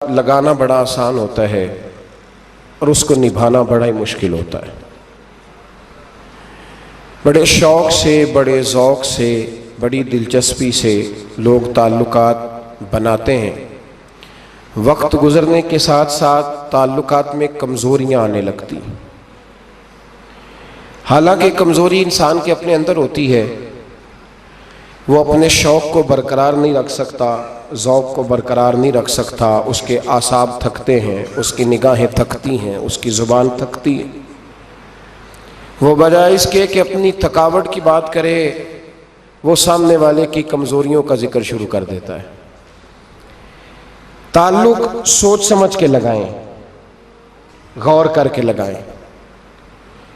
لگانا بڑا آسان ہوتا ہے اور اس کو نبھانا بڑا ہی مشکل ہوتا ہے۔ بڑے شوق سے، بڑے ذوق سے، بڑی دلچسپی سے لوگ تعلقات بناتے ہیں۔ وقت گزرنے کے ساتھ ساتھ تعلقات میں کمزوریاں آنے لگتی ہیں۔ حالانکہ کمزوری انسان کے اپنے اندر ہوتی ہے، وہ اپنے شوق کو برقرار نہیں رکھ سکتا، ذوق کو برقرار نہیں رکھ سکتا، اس کے اعصاب تھکتے ہیں، اس کی نگاہیں تھکتی ہیں، اس کی زبان تھکتی ہے۔ وہ بجائے اس کے کہ اپنی تھکاوٹ کی بات کرے، وہ سامنے والے کی کمزوریوں کا ذکر شروع کر دیتا ہے۔ تعلق سوچ سمجھ کے لگائیں، غور کر کے لگائیں۔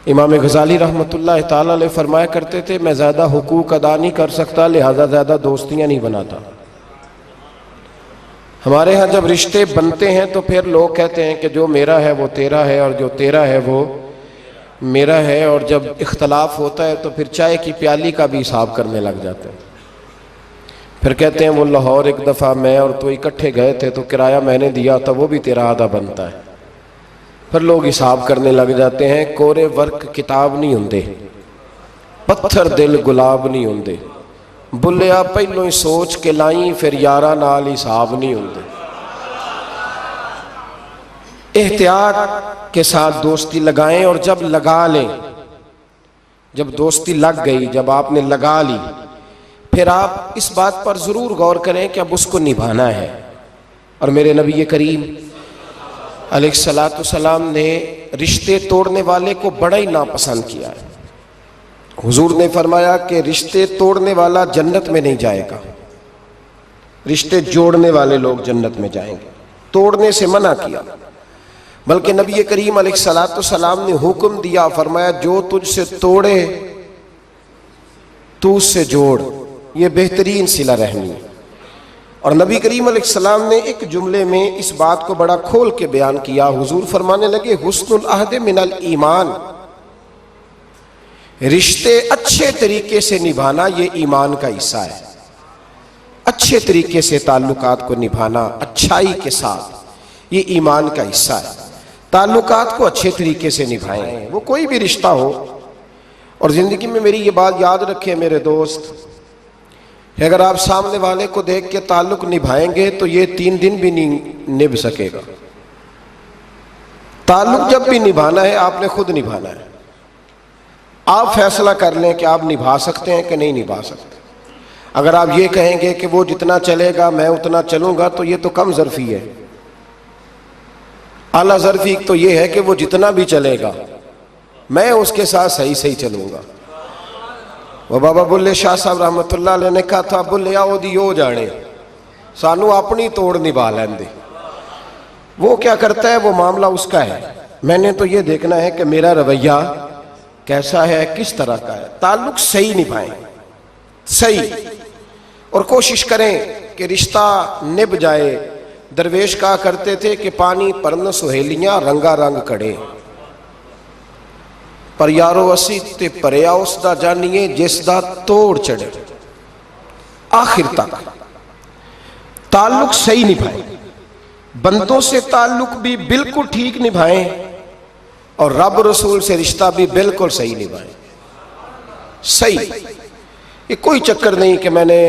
امام غزالی رحمۃ اللہ تعالی علیہ فرمایا کرتے تھے، میں زیادہ حقوق ادا نہیں کر سکتا، لہذا زیادہ دوستیاں نہیں بناتا۔ ہمارے ہاں جب رشتے بنتے ہیں تو پھر لوگ کہتے ہیں کہ جو میرا ہے وہ تیرا ہے اور جو تیرا ہے وہ میرا ہے، اور جب اختلاف ہوتا ہے تو پھر چائے کی پیالی کا بھی حساب کرنے لگ جاتے ہیں۔ پھر کہتے ہیں وہ لاہور ایک دفعہ میں اور تو اکٹھے گئے تھے تو کرایہ میں نے دیا تھا، وہ بھی تیرا آدھا بنتا ہے۔ پھر لوگ حساب کرنے لگ جاتے ہیں۔ کورے ورک کتاب نہیں ہوندے، پتھر دل گلاب نہیں ہوندے، بلیا پہلوں ہی سوچ کے لائیں، پھر یارہ نال حساب نہیں ہوندے۔ احتیاط کے ساتھ دوستی لگائیں، اور جب لگا لیں، جب دوستی لگ گئی، جب آپ نے لگا لی، پھر آپ اس بات پر ضرور غور کریں کہ اب اس کو نبھانا ہے۔ اور میرے نبی کریم علیہ السلام نے رشتے توڑنے والے کو بڑا ہی ناپسند کیا ہے۔ حضور نے فرمایا کہ رشتے توڑنے والا جنت میں نہیں جائے گا، رشتے جوڑنے والے لوگ جنت میں جائیں گے۔ توڑنے سے منع کیا، بلکہ نبی کریم علیہ السلام نے حکم دیا، فرمایا جو تجھ سے توڑے تو اس سے جوڑ، یہ بہترین صلہ رحمی ہے۔ اور نبی کریم علیہ السلام نے ایک جملے میں اس بات کو بڑا کھول کے بیان کیا۔ حضور فرمانے لگے، حسن العہد من الایمان، رشتے اچھے طریقے سے نبھانا یہ ایمان کا حصہ ہے۔ اچھے طریقے سے تعلقات کو نبھانا، اچھائی کے ساتھ، یہ ایمان کا حصہ ہے۔ تعلقات کو اچھے طریقے سے نبھائیں، وہ کوئی بھی رشتہ ہو۔ اور زندگی میں میری یہ بات یاد رکھیں میرے دوست، کہ اگر آپ سامنے والے کو دیکھ کے تعلق نبھائیں گے تو یہ 3 دن بھی نہیں نبھ سکے گا۔ تعلق جب بھی نبھانا ہے آپ نے خود نبھانا ہے۔ آپ فیصلہ کر لیں کہ آپ نبھا سکتے ہیں کہ نہیں نبھا سکتے۔ اگر آپ یہ کہیں گے کہ وہ جتنا چلے گا میں اتنا چلوں گا تو یہ تو کم ظرفی ہے۔ اعلیٰ ظرفی تو یہ ہے کہ وہ جتنا بھی چلے گا میں اس کے ساتھ صحیح چلوں گا۔ وہ بابا بلے شاہ صاحب رحمۃ اللہ علیہ نے کہا تھا، بلے آؤ دی ہو جانے، سانو اپنی توڑ نبھا لین دے۔ وہ کیا کرتا ہے وہ معاملہ اس کا ہے، میں نے تو یہ دیکھنا ہے کہ میرا رویہ کیسا ہے، کس طرح کا ہے۔ تعلق صحیح نبھائیں، صحیح، اور کوشش کریں کہ رشتہ نبھ جائے۔ درویش کہا کرتے تھے کہ پانی پرن سہیلیاں رنگا رنگ کڑے، پر یارو اسی تے پریا اس دا جانیے جس دا توڑ چڑھے۔ آخر تک تعلق صحیح نبھائیں، بندوں سے تعلق بھی بالکل ٹھیک نبھائیں، اور رب رسول سے رشتہ بھی بالکل صحیح نبھائیں۔ صحیح، یہ کوئی چکر نہیں کہ میں نے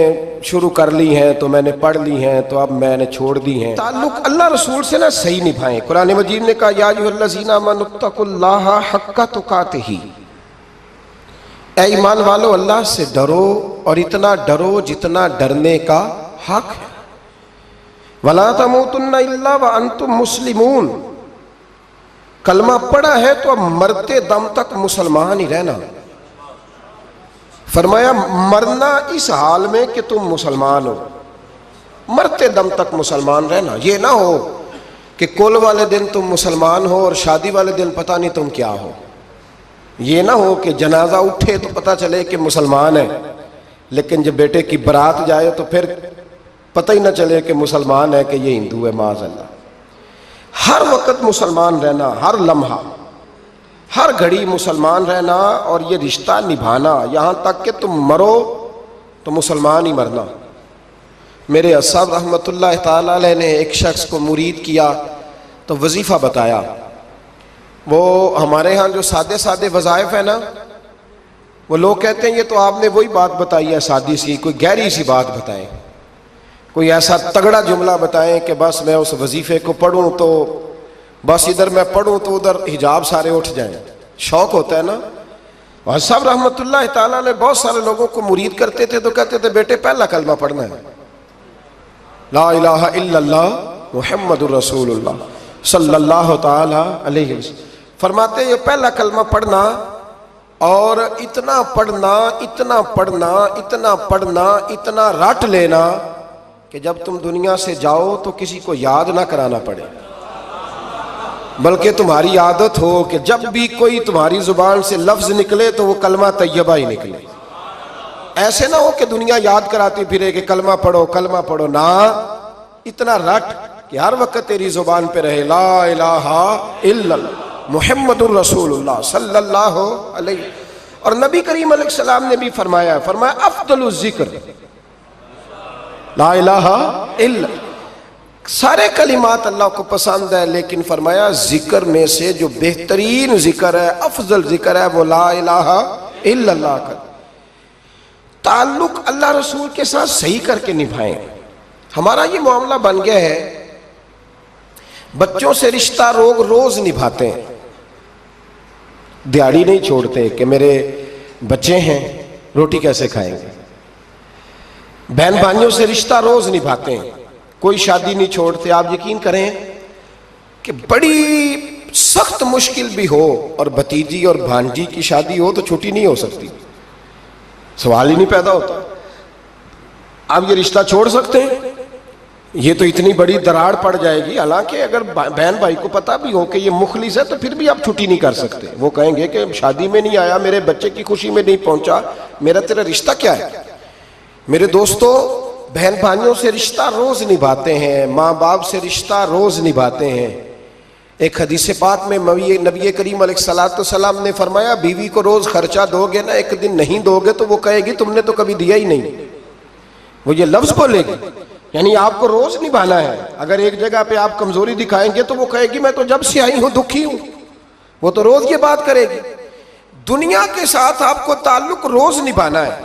شروع کر لی ہیں تو میں نے پڑھ لی ہیں تو اب میں نے چھوڑ دی ہیں۔ تعلق اللہ رسول سے نہ صحیح نبھائیں۔ قرآن مجید نے کہا، یا ایھا الذین آمنوا اتقوا اللہ حق تقاتہ، اے ایمان والو اللہ سے ڈرو، اور اتنا ڈرو جتنا ڈرنے کا حق ہے۔ ولا تموتن الا وانتم مسلمون، کلمہ پڑھا ہے تو اب مرتے دم تک مسلمان ہی رہنا۔ فرمایا مرنا اس حال میں کہ تم مسلمان ہو، مرتے دم تک مسلمان رہنا۔ یہ نہ ہو کہ کل والے دن تم مسلمان ہو اور شادی والے دن پتہ نہیں تم کیا ہو۔ یہ نہ ہو کہ جنازہ اٹھے تو پتہ چلے کہ مسلمان ہے، لیکن جب بیٹے کی برات جائے تو پھر پتہ ہی نہ چلے کہ مسلمان ہے کہ یہ ہندو ہے، معاذ اللہ۔ ہر وقت مسلمان رہنا، ہر لمحہ، ہر گھڑی مسلمان رہنا، اور یہ رشتہ نبھانا یہاں تک کہ تم مرو تو مسلمان ہی مرنا۔ میرے صاحب رحمۃ اللہ تعالیٰ علیہ نے ایک شخص کو مرید کیا تو وظیفہ بتایا. وہ ہمارے ہاں جو سادے سادے وظائف ہیں نا، وہ لوگ کہتے ہیں یہ تو آپ نے وہی بات بتائی ہے سادی سی، کوئی گہری سی بات بتائیں، کوئی ایسا تگڑا جملہ بتائیں کہ بس میں اس وظیفے کو پڑھوں تو بس ادھر میں پڑھوں تو ادھر حجاب سارے اٹھ جائیں. شوق ہوتا ہے نا. اور صاحب رحمۃ اللہ تعالیٰ نے بہت سارے لوگوں کو مرید کرتے تھے تو کہتے تھے بیٹے پہلا کلمہ پڑھنا ہے، لا الہ الا اللہ محمد الرسول اللہ صلی اللہ تعالی علیہ وسلم. فرماتے یہ پہلا کلمہ پڑھنا اور اتنا پڑھنا اتنا پڑھنا اتنا پڑھنا اتنا رٹ لینا کہ جب تم دنیا سے جاؤ تو کسی کو یاد نہ کرانا پڑے، بلکہ تمہاری عادت ہو کہ جب بھی کوئی تمہاری زبان سے لفظ نکلے تو وہ کلمہ طیبہ ہی نکلے. ایسے نہ ہو کہ دنیا یاد کراتی پھرے کہ کلمہ پڑھو کلمہ پڑھو، نہ اتنا رٹ کہ ہر وقت تیری زبان پہ رہے لا الہ الا اللہ محمد الرسول اللہ صلی اللہ علیہ. اور نبی کریم علیہ السلام نے بھی فرمایا افضل الذکر لا الہ الا. سارے کلمات اللہ کو پسند ہے، لیکن فرمایا ذکر میں سے جو بہترین ذکر ہے، افضل ذکر ہے، وہ لا الہ الا اللہ کا. تعلق اللہ رسول کے ساتھ صحیح کر کے نبھائیں. ہمارا یہ معاملہ بن گیا ہے، بچوں سے رشتہ روز نبھاتے ہیں، دیہڑی نہیں چھوڑتے کہ میرے بچے ہیں روٹی کیسے کھائیں گے. بہن بھائیوں سے رشتہ روز نبھاتے ہیں، کوئی شادی نہیں چھوڑتے. آپ یقین کریں کہ بڑی سخت مشکل بھی ہو اور بھتیجی اور بھانجی کی شادی ہو تو چھٹی نہیں ہو سکتی، سوال ہی نہیں پیدا ہوتا. آپ یہ رشتہ چھوڑ سکتے ہیں؟ یہ تو اتنی بڑی دراڑ پڑ جائے گی. حالانکہ اگر بہن بھائی کو پتا بھی ہو کہ یہ مخلص ہے تو پھر بھی آپ چھٹی نہیں کر سکتے. وہ کہیں گے کہ شادی میں نہیں آیا، میرے بچے کی خوشی میں نہیں پہنچا، میرا تیرا رشتہ کیا ہے. میرے دوستو، بہن بھائیوں سے رشتہ روز نبھاتے ہیں، ماں باپ سے رشتہ روز نبھاتے ہیں. ایک حدیث پاک میں نبی کریم علیہ الصلوۃ والسلام نے فرمایا بیوی کو روز خرچہ دو گے نا، ایک دن نہیں دو گے تو وہ کہے گی تم نے تو کبھی دیا ہی نہیں. وہ یہ لفظ بولے گی، یعنی آپ کو روز نبھانا ہے. اگر ایک جگہ پہ آپ کمزوری دکھائیں گے تو وہ کہے گی میں تو جب سے آئی ہوں دکھی ہوں. وہ تو روز یہ بات کرے گی. دنیا کے ساتھ آپ کو تعلق روز نبھانا ہے،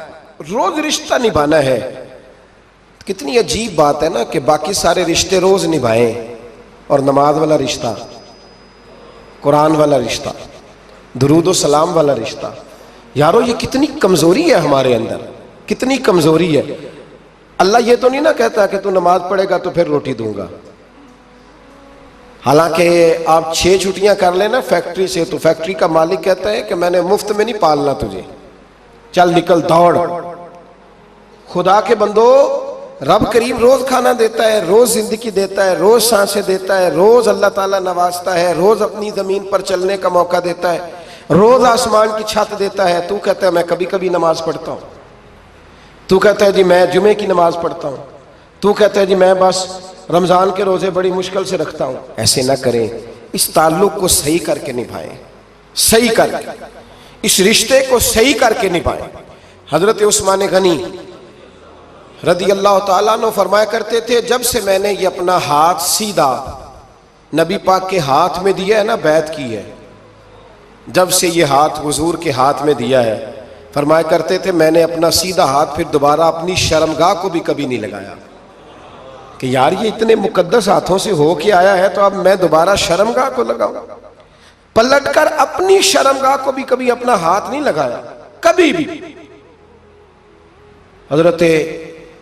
روز رشتہ نبھانا ہے. کتنی عجیب بات ہے نا کہ باقی سارے رشتے روز نبھائیں اور نماز والا رشتہ، قرآن والا رشتہ، درود و سلام والا رشتہ. یارو یہ کتنی کمزوری ہے ہمارے اندر، کتنی کمزوری ہے. اللہ یہ تو نہیں نہ کہتا کہ تو نماز پڑھے گا تو پھر روٹی دوں گا. حالانکہ آپ 6 چھٹیاں کر لینا فیکٹری سے تو فیکٹری کا مالک کہتا ہے کہ میں نے مفت میں نہیں پالنا تجھے، چل نکل دوڑ. خدا کے بندو، رب کریم روز کھانا دیتا ہے، روز زندگی دیتا ہے، روز سانسیں دیتا ہے، روز اللہ تعالیٰ نوازتا ہے، روز اپنی زمین پر چلنے کا موقع دیتا ہے، روز آسمان کی چھت دیتا ہے. تو کہتا ہے میں کبھی کبھی نماز پڑھتا ہوں، تو کہتا ہے جی میں جمعے کی نماز پڑھتا ہوں، تو کہتا ہے جی میں بس رمضان کے روزے بڑی مشکل سے رکھتا ہوں. ایسے نہ کریں، اس تعلق کو صحیح کر کے نبھائیں، صحیح کر کے اس رشتے کو صحیح کر کے نبھائیں. حضرت عثمان غنی رضی اللہ تعالیٰ عنہ فرمایا کرتے تھے جب سے میں نے یہ اپنا ہاتھ سیدھا نبی پاک کے ہاتھ میں دیا ہے نا، بیعت کی ہے، جب سے یہ ہاتھ حضور کے ہاتھ میں دیا ہے، فرمایا کرتے تھے میں نے اپنا سیدھا ہاتھ پھر دوبارہ اپنی شرمگاہ کو بھی کبھی نہیں لگایا کہ یار یہ اتنے مقدس ہاتھوں سے ہو کے آیا ہے تو اب میں دوبارہ شرمگاہ کو لگاؤں. پلٹ کر اپنی شرمگاہ کو بھی کبھی اپنا ہاتھ نہیں لگایا، کبھی بھی. حضرت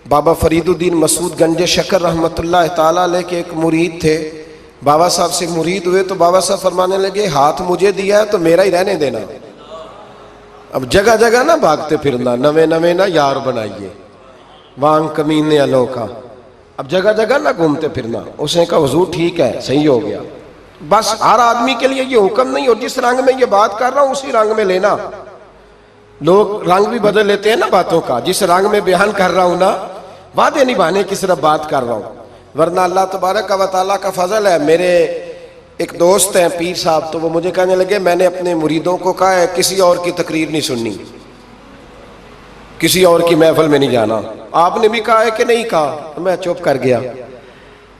بابا فرید الدین مسعود گنج شکر رحمۃ اللہ تعالیٰ علیہ کے ایک مرید تھے. بابا صاحب سے مرید ہوئے تو بابا صاحب فرمانے لگے ہاتھ مجھے دیا ہے تو میرا ہی رہنے دینا، اب جگہ جگہ نہ بھاگتے پھرنا، نوے نوے نہ یار بنائیے وانگ کمینے الو کا، اب جگہ جگہ نہ گھومتے پھرنا. اس نے کہا حضور ٹھیک ہے، صحیح ہو گیا. بس ہر آدمی کے لیے یہ حکم نہیں، اور جس رنگ میں یہ بات کر رہا ہوں اسی رنگ میں لینا. لوگ رنگ بھی بدل لیتے ہیں نا باتوں کا، جس رنگ میں بیان کر رہا ہوں نا وعدے نبھانے کی صرف بات کر رہا ہوں، ورنہ اللہ تبارک و تعالیٰ کا فضل ہے. میرے ایک دوست ہیں پیر صاحب، تو وہ مجھے کہنے لگے میں نے اپنے مریدوں کو کہا ہے کسی اور کی تقریر نہیں سننی، کسی اور کی محفل میں نہیں جانا. آپ نے بھی کہا ہے کہ نہیں کہا؟ میں چپ کر گیا.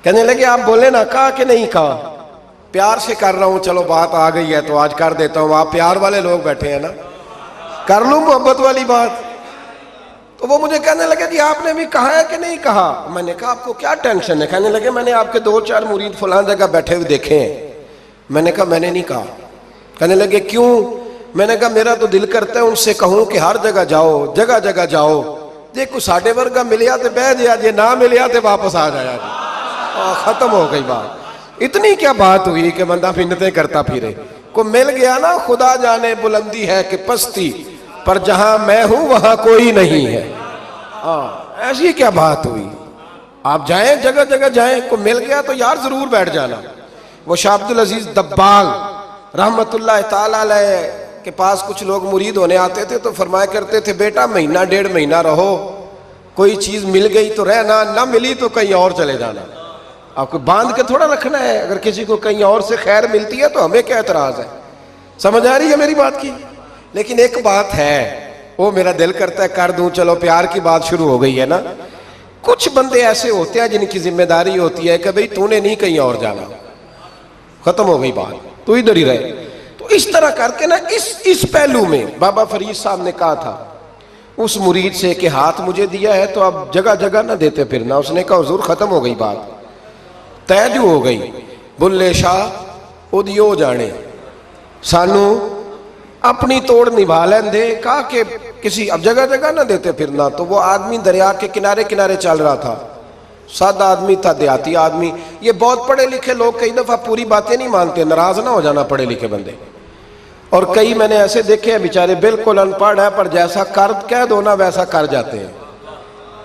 کہنے لگے آپ بولے نا, کہا کہ نہیں کہا؟ پیار سے کر رہا ہوں, چلو بات آ گئی ہے تو آج کر دیتا ہوں. آپ پیار والے لوگ بیٹھے ہیں نا, کر لوں محبت والی بات. تو وہ مجھے کہنے لگے جی آپ نے بھی کہا ہے کہ نہیں کہا؟ میں نے کہا آپ کو کیا ٹینشن ہے؟ کہنے لگے میں نے آپ کے 2-4 مرید فلاں جگہ بیٹھے ہوئے دیکھے ہیں. میں نے کہا میں نے نہیں کہا. کہنے لگے کیوں؟ میں نے کہا میرا تو دل کرتا ہے ان سے کہوں کہ ہر جگہ جاؤ, جگہ جگہ جاؤ. دیکھو ساڈے ورگا ملیا تو بہ جیا, جی نہ ملیا تو واپس آ جایا جی. ختم ہو گئی بات. اتنی کیا بات ہوئی کہ بندہ منتیں کرتا پھرے. کو مل گیا نا, خدا جانے بلندی ہے کہ پستی, پر جہاں میں ہوں وہاں کوئی نہیں ہے. ایسی کیا بات ہوئی؟ آپ جائیں جگہ جگہ جائیں, کو مل گیا تو یار ضرور بیٹھ جانا. وہ شاہ عبد العزیز دباغ رحمت اللہ تعالی علیہ کے پاس کچھ لوگ مرید ہونے آتے تھے تو فرمایا کرتے تھے بیٹا 1-1.5 مہینہ رہو, کوئی چیز مل گئی تو رہنا, نہ ملی تو کہیں اور چلے جانا. آپ کو باندھ کے تھوڑا رکھنا ہے. اگر کسی کو کہیں اور سے خیر ملتی ہے تو ہمیں کیا اعتراض ہے؟ سمجھ آ رہی ہے میری بات کی؟ لیکن ایک بات ہے, وہ میرا دل کرتا ہے کر دوں, چلو پیار کی بات شروع ہو گئی ہے نا. کچھ بندے ایسے ہوتے ہیں جن کی ذمہ داری ہوتی ہے کہ بھئی تو نے نہیں کہیں اور جانا, ختم ہو گئی بات, تو ادھر ہی رہے. تو اس طرح کر کے نا اس پہلو میں بابا فرید صاحب نے کہا تھا اس مرید سے کہ ہاتھ مجھے دیا ہے تو اب جگہ جگہ نہ دیتے پھرنا. اس نے کہا حضور ختم ہو گئی بات, طے جو ہو گئی. بلے شاہ ادیو جانے, سانو اپنی توڑ نبھا لین دے. کہا کہ کسی اب جگہ جگہ نہ دیتے پھرنا. تو وہ آدمی دریا کے کنارے کنارے چل رہا تھا, سادہ آدمی تھا, دیہاتی آدمی. یہ بہت پڑھے لکھے لوگ کئی دفعہ پوری باتیں نہیں مانتے, ناراض نہ ہو جانا پڑھے لکھے بندے. اور کئی میں نے ایسے دیکھے ہیں بیچارے بالکل ان پڑھ ہے پر جیسا کر کہہ دو نا ویسا کر جاتے ہیں.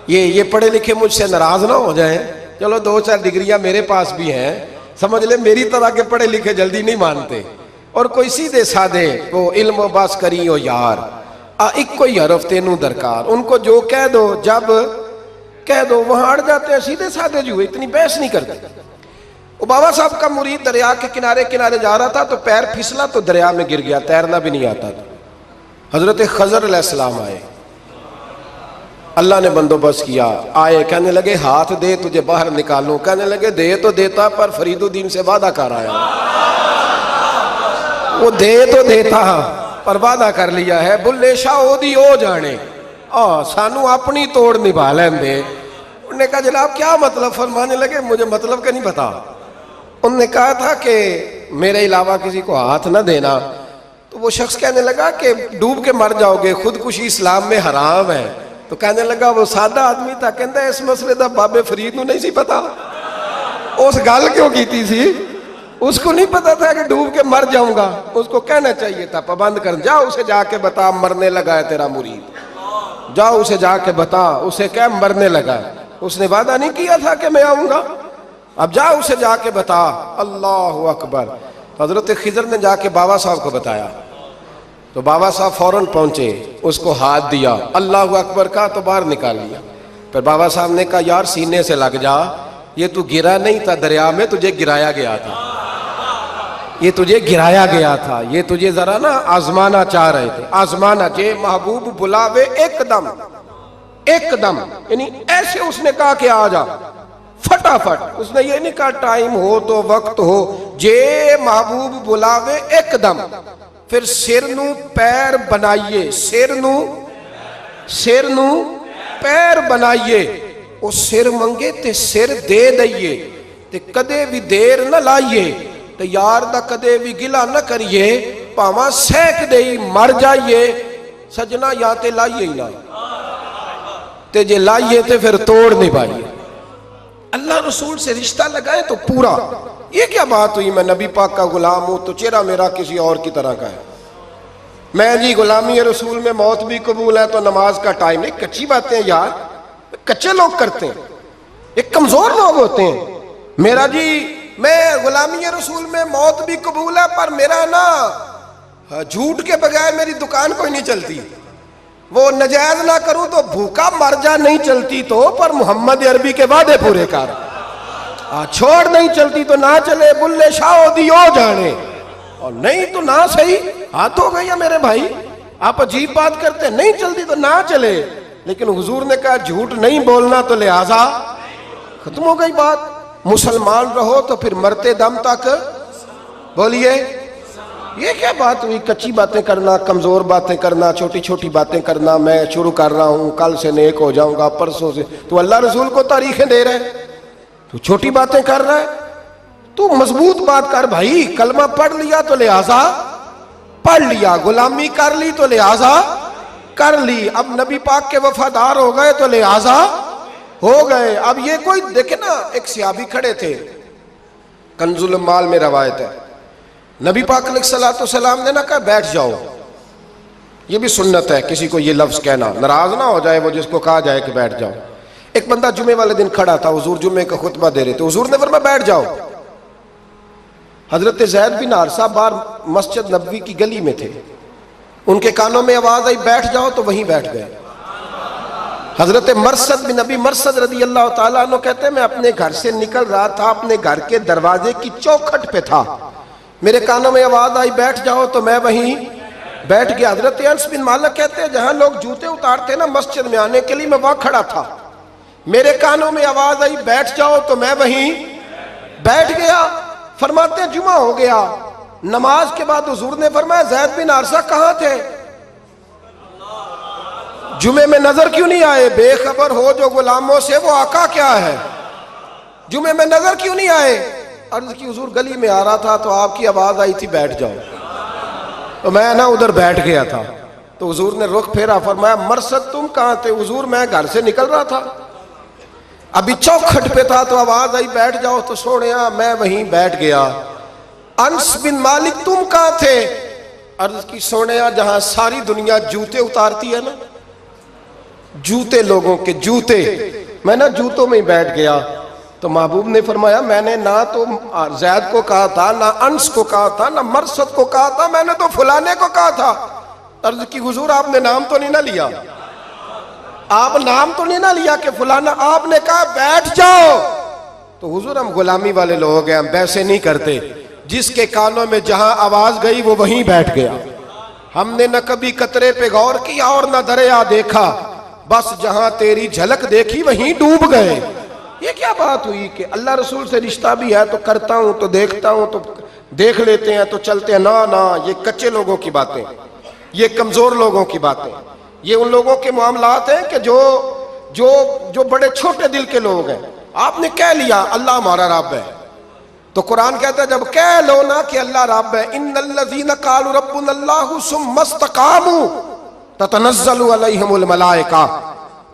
یہ پڑھے لکھے مجھ سے ناراض نہ ہو جائیں. چلو 2-4 ڈگریاں میرے پاس بھی ہیں, سمجھ لے میری طرح کے پڑھے لکھے جلدی نہیں مانتے. اور کوئی سیدھے سادے وہ علم و بس کری ہو یار, ایک کوئی حرف تینوں درکار. ان کو جو کہہ دو جب کہہ دو وہاں اڑ جاتے ہیں, سیدھے سادے جو اتنی بحث نہیں کرتے. وہ بابا صاحب کا مرید دریا کے کنارے کنارے جا رہا تھا تو پیر پھسلا تو دریا میں گر گیا, تیرنا بھی نہیں آتا تھا. حضرت خضر علیہ السلام آئے, اللہ نے بندوبست کیا. آئے, کہنے لگے ہاتھ دے تجھے باہر نکالوں. کہنے لگے دے تو دیتا پر فرید الدین سے وعدہ کر آیا. وہ دے تو دیتا پر وعدہ کر لیا ہے. بلے شاہ اودی او جانے, سانو اپنی توڑ نبھا لین دے. انہوں نے کہا جناب کیا مطلب؟ فرمانے لگے مجھے مطلب کا نہیں پتا. انہوں نے کہا تھا کہ میرے علاوہ کسی کو ہاتھ نہ دینا. تو وہ شخص کہنے لگا کہ ڈوب کے مر جاؤ گے, خودکشی اسلام میں حرام ہے. تو کہنے لگا وہ سادہ آدمی تھا, کہندا اس مسئلے دا بابے فرید نو نہیں سی پتا. اس گل کیوں کیتی سی؟ اس کو نہیں پتا تھا کہ ڈوب کے مر جاؤں گا. اس کو کہنا چاہیے تھا پابند کر, جا اسے جا کے بتا مرنے لگا ہے تیرا مرید, جا اسے جا کے بتا, اسے کہہ مرنے لگا ہے. اس نے وعدہ نہیں کیا تھا کہ میں آؤں گا, اب جا اسے جا کے بتا. اللہ اکبر. حضرت خضر نے جا کے بابا صاحب کو بتایا تو بابا صاحب فوراً پہنچے, اس کو ہاتھ دیا, اللہ اکبر کہا تو باہر نکال لیا. پھر بابا صاحب نے کہا یار سینے سے لگ جا, یہ تو گرا نہیں تھا دریا میں, تجھے گرایا گیا تھا, یہ تجھے گرایا گیا تھا, یہ تجھے ذرا نا آزمانا چاہ رہے تھے. آزمانا جے محبوب بلاوے ایک دم, ایک دم, یعنی ایسے اس نے کہا کہ آ جا فٹافٹ. اس نے یہ نہیں کہا ٹائم ہو تو وقت ہو, جے محبوب بلاوے ایک دم. پھر سر نو پیر بنائیے, سر نو پیر بنائیے. وہ سر منگے تے سر دے دئیے, تے کدے بھی دیر نہ لائیے, تے یار دا کدے بھی گلا نہ کریے, پاواں سیک دئی مر جائیے. سجنا یا تے لائیے ہی نہ, تے جے لائیے تے پھر توڑ نہیں پائیے. اللہ رسول سے رشتہ لگائے تو پورا. یہ کیا بات ہوئی میں نبی پاک کا غلام ہوں تو چہرہ میرا کسی اور کی طرح کا ہے. میں جی غلامی رسول میں موت بھی قبول ہے تو نماز کا ٹائم نہیں. کچی باتیں یار, کچے لوگ کرتے ہیں, ایک کمزور لوگ ہوتے ہیں. میرا جی میں غلامی رسول میں موت بھی قبول ہے پر میرا نا جھوٹ کے بغیر میری دکان کوئی نہیں چلتی. وہ نجائز نہ کروں تو بھوکا مر جا, نہیں چلتی تو پر محمد عربی کے وعدے پورے کر. چھوڑ نہیں چلتی تو نہ چلے, بلے شاہ دیو جانے, اور نہیں تو نہ صحیح. ہاتھ ہو گئی ہے میرے بھائی, آپ عجیب بات کرتے ہیں, نہیں چلتی تو نہ چلے. لیکن حضور نے کہا جھوٹ نہیں بولنا تو لہذا ختم ہو گئی بات. مسلمان رہو تو پھر مرتے دم تک بولیے. یہ کیا بات ہوئی؟ کچی باتیں کرنا، کمزور باتیں کرنا، چھوٹی چھوٹی باتیں کرنا. میں شروع کر رہا ہوں، کل سے نیک ہو جاؤں گا، پرسوں سے. تو اللہ رسول کو تاریخیں دے رہے، تو چھوٹی باتیں کر رہا ہے. تو مضبوط بات کر بھائی. کلمہ پڑھ لیا تو لہذا پڑھ لیا، غلامی کر لی تو لہذا کر لی. اب نبی پاک کے وفادار ہو گئے تو لہذا ہو گئے. اب یہ کوئی دیکھے نا، ایک صحابی کھڑے تھے، کنز المال میں روایت ہے، نبی پاک علیہ الصلوۃ والسلام نے نہ کہا بیٹھ جاؤ. یہ بھی سنت ہے کسی کو یہ لفظ کہنا، ناراض نہ ہو جائے وہ جس کو کہا جائے کہ بیٹھ جاؤ. ایک بندہ جمعے والے دن کھڑا تھا، حضور جمعے کا خطبہ دے رہے تھے، حضور نے فرمایا بیٹھ جاؤ. حضرت زید بن حارثہ باہر مسجد نبوی کی گلی میں تھے، ان کے کانوں میں آواز آئی بیٹھ جاؤ تو وہیں بیٹھ گئے. حضرت مرثد بن نبی مرثد رضی اللہ تعالیٰ عنہ کہتے ہیں میں اپنے گھر سے نکل رہا تھا، اپنے گھر کے دروازے کی چوکھٹ پہ تھا، میرے کانوں میں آواز آئی بیٹھ جاؤ تو میں وہیں بیٹھ گیا. حضرت انس بن مالک کہتے ہیں جہاں لوگ جوتے اتارتے نا مسجد میں آنے کے لیے، میں وہاں کھڑا تھا، میرے کانوں میں آواز آئی بیٹھ جاؤ تو میں وہیں بیٹھ گیا. فرماتے ہیں جمعہ ہو گیا، نماز کے بعد حضور نے فرمایا زید بن حارثہ کہاں تھے؟ جمعے میں نظر کیوں نہیں آئے؟ بے خبر ہو جو غلاموں سے وہ آقا کیا ہے. جمعے میں نظر کیوں نہیں آئے؟ عرض کی حضور گلی میں آ رہا تھا تو آپ کی آواز آئی تھی بیٹھ جاؤ، تو میں نا ادھر بیٹھ گیا تھا. تو حضور نے رخ پھیرا، فرمایا مرثد تم کہاں تھے؟ حضور میں گھر سے نکل رہا تھا، ابھی چوکھٹ پہ تھا تو آواز آئی بیٹھ جاؤ تو سونیا میں وہیں بیٹھ گیا. انس بن مالک تم کہاں تھے؟ عرض کی سونیا جہاں ساری دنیا جوتے اتارتی ہے نا، جوتے لوگوں کے جوتے، میں نا جوتوں میں ہی بیٹھ گیا. تو محبوب نے فرمایا میں نے نہ تو زید کو کہا تھا، نہ انس کو کہا تھا، نہ مرثد کو کہا تھا، میں نے تو فلانے کو کہا تھا. عرض کی حضور آپ نے نام تو نہیں نہ لیا، آپ نام تو نہیں نہ لیا کہ فلانا، آپ نے کہا بیٹھ جاؤ. تو حضور ہم غلامی والے لوگ ہیں، ہم ویسے نہیں کرتے. جس کے کانوں میں جہاں آواز گئی وہ وہیں بیٹھ گیا. ہم نے نہ کبھی قطرے پہ غور کیا اور نہ دریا دیکھا، بس جہاں تیری جھلک دیکھی وہیں ڈوب گئے. یہ کیا بات ہوئی کہ اللہ رسول سے رشتہ بھی ہے تو کرتا ہوں تو دیکھتا ہوں تو دیکھ لیتے ہیں تو چلتے ہیں. نہ یہ کچے لوگوں کی باتیں، یہ کمزور لوگوں کی باتیں، یہ ان لوگوں کے معاملات ہیں کہ جو بڑے چھوٹے دل کے لوگ ہیں. آپ نے کہہ لیا اللہ ہمارا رب ہے، تو قرآن کہتا ہے جب کہہ لو نا کہ اللہ رب ہے، ان الذین قالوا ربنا اللہ ثم استقاموا تتنزل علیہم الملائکہ،